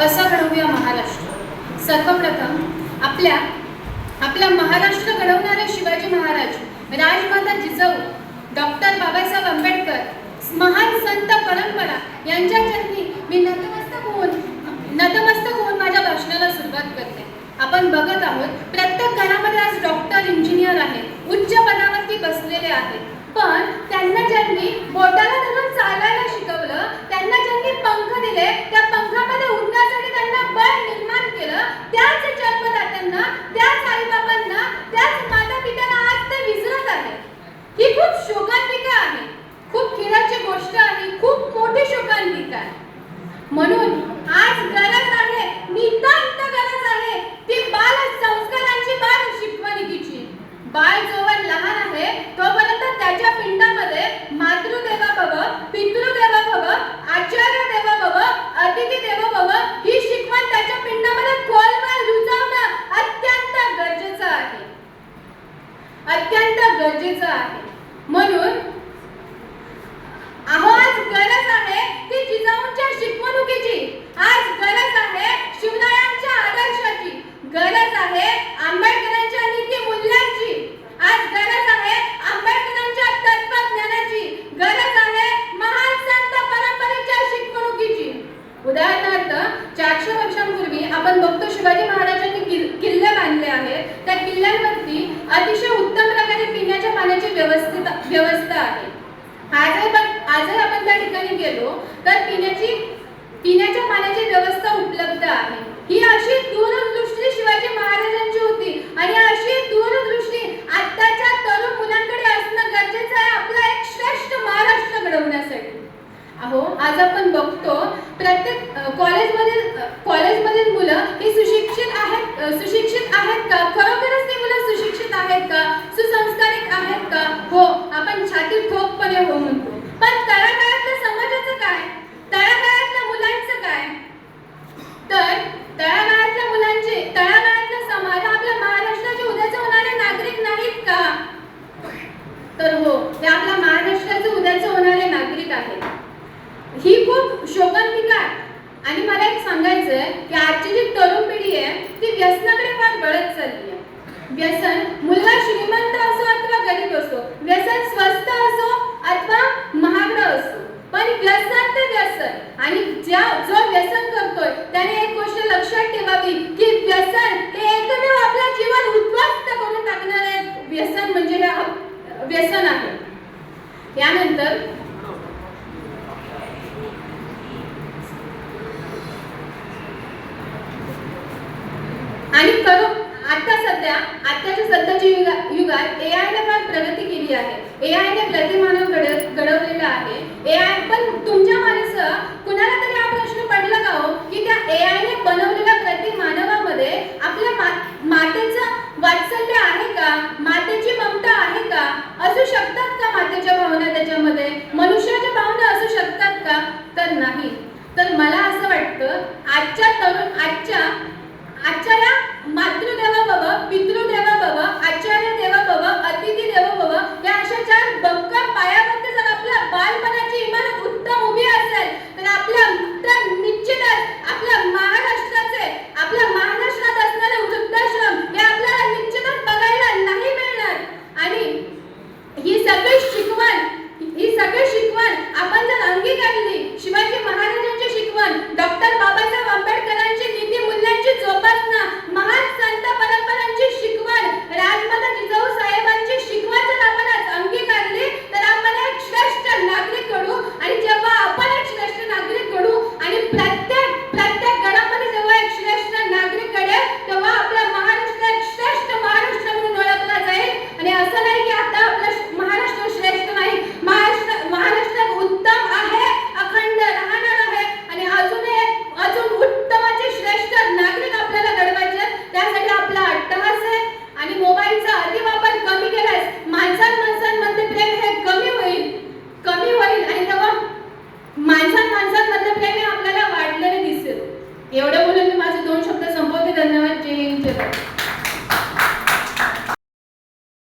असं घडवूया महाराष्ट्र। सर्वप्रथम आपल्या महाराष्ट्र घडवणारे शिवाजी महाराज, राजमाता जिजाऊ, डॉक्टर बाबासाहेब आंबेडकर, महान संत परंपरा यांच्या चरणी मी नतमस्तक होऊन माझ्या भाषणाला सुरुवात करते। आपण बघत आहोत प्रत्येक घरामध्ये आज डॉक्टर, इंजिनियर आहेत, उच्च पदावरती बसलेले आहेत, पण त्यांना ज्यांनी बोटाला धरून चालायला शिकवलं, त्यांना ज्यांनी पंख दिले, त्या पंखामध्ये उडण्यासाठी त्यांना बळ निर्माण केलं, त्याच जन्मदात्यांना, त्याच आईबाबांना, त्याच माता पित्याला आज ते विसरत आहेत। ही खूप शोकांतिका आहे, खूप खेळाची गोष्ट आहे, खूप मोठी शोकांतिका आहे। म्हणून आज गरज आहे, नितांत गरज आहे ती बाल संस्कारांची, बाल शिकवणुकीची। बाळ जोवर लहान आहे तोपर्यंत त्याच्या पिंडामध्ये मातृदेवा भव, पितृदेवा भव, आचार्य देवा भव, अतिथी देवो भव ही शिकवण त्याच्या पिंडामध्ये खोलवर रुजवणं अत्यंत गरजेचं आहे, अत्यंत गरजेचं आहे। म्हणून आज गरज आहे ती जिजाऊंच्या शिकवणुकीची, आज गरज आहे शिवरायांच्या आदर्शाची, गरज आहे आंबेडकरांच्या नीती मूल्यांची, आज गरज आहे आंबेडकरांच्या तत्वज्ञानाची, गरज आहे महान संत परंपरेच्या शिकवणुकीची। उदाहरणार्थ 400 वर्षांपूर्वी आपण बघतो शिवाजी महाराजांनी किल्ले बांधले आहेत, त्या किल्ल्यांवरती अतिशय उत्तम प्रकारे पिण्याच्या पाण्याची व्यवस्था आहे। आजही आपण त्या ठिकाणी गेलो तर पिण्याच्या पाण्याची व्यवस्था उपलब्ध आहे। ही अशी दूरदृष्टी शिवाजी महाराजांची होती आणि अशी दूरदृष्टी आताच्या तरुण मुलांकडे असणं गरजेचं आहे आपला एक श्रेष्ठ महाराष्ट्र घडवण्यासाठी। आज आपण बघतो प्रत्येक कॉलेजमधील मुलं ही सुशिक्षित आहेत का? खरोखरच ती मुलं सुशिक्षित आहेत का? सुसंस्कारित आहेत का? हो, आपण छाती ठोकपणे हो म्हणतो, पण तळागाळातल्या समाजाचं काय? तळागाळातल्या मुलांचं काय? तर तळागाळातला समाज आपल्या महाराष्ट्राचे उद्याचे होणारे नागरिक नाहीत का? तर हो, ते आपल्या महाराष्ट्राचे उद्याचे होणारे नागरिक आहेत। ही खूप शोकांतिका आहे आणि मला एक सांगायचं आहे की आजची जी तरुण पिढी आहे ती व्यसनाकडे फार वळत चालली आहे। व्यसन, मुलगा श्रीमंत असो अथवा गरीब असो, व्यसन स्वस्त असो अथवा महागडं असो, पण व्यसन ते व्यसन। आणि जो व्यसन करतोय त्याने एक गोष्ट लक्षात ठेवावी की व्यसन हे एकमेव आपलं जीवन उद्ध्वस्त करून टाकणारे व्यसन म्हणजे हे व्यसन आहे। यानंतर आणि आताच्या सध्याच्या युगात AI ने फार प्रगती केली आहे। AI ने प्रतिमानव घडवलेला आहे। AI पण तुमच्या माणसं कुणाला तरी हा प्रश्न पडला का हो की त्या AI ने बनवलेल्या प्रतिमानवामध्ये आपल्या मातेचं वात्सल्य आहे का? मातेची ममता आहे का? असू शकतात का मातेच्या भावना त्याच्यामध्ये? मनुष्याच्या भावना असू शकतात का? तर नाही। तर मला असं वाटतं आजच्या या मातृदेवा भव, पितृदेवा भव, आचार्य देवा भव, अतिथी देवो भव या अशा 4 भक्कम पायावरती जर आपल्या बालपणाची इमारत उत्तम उभी असेल तर निश्चितच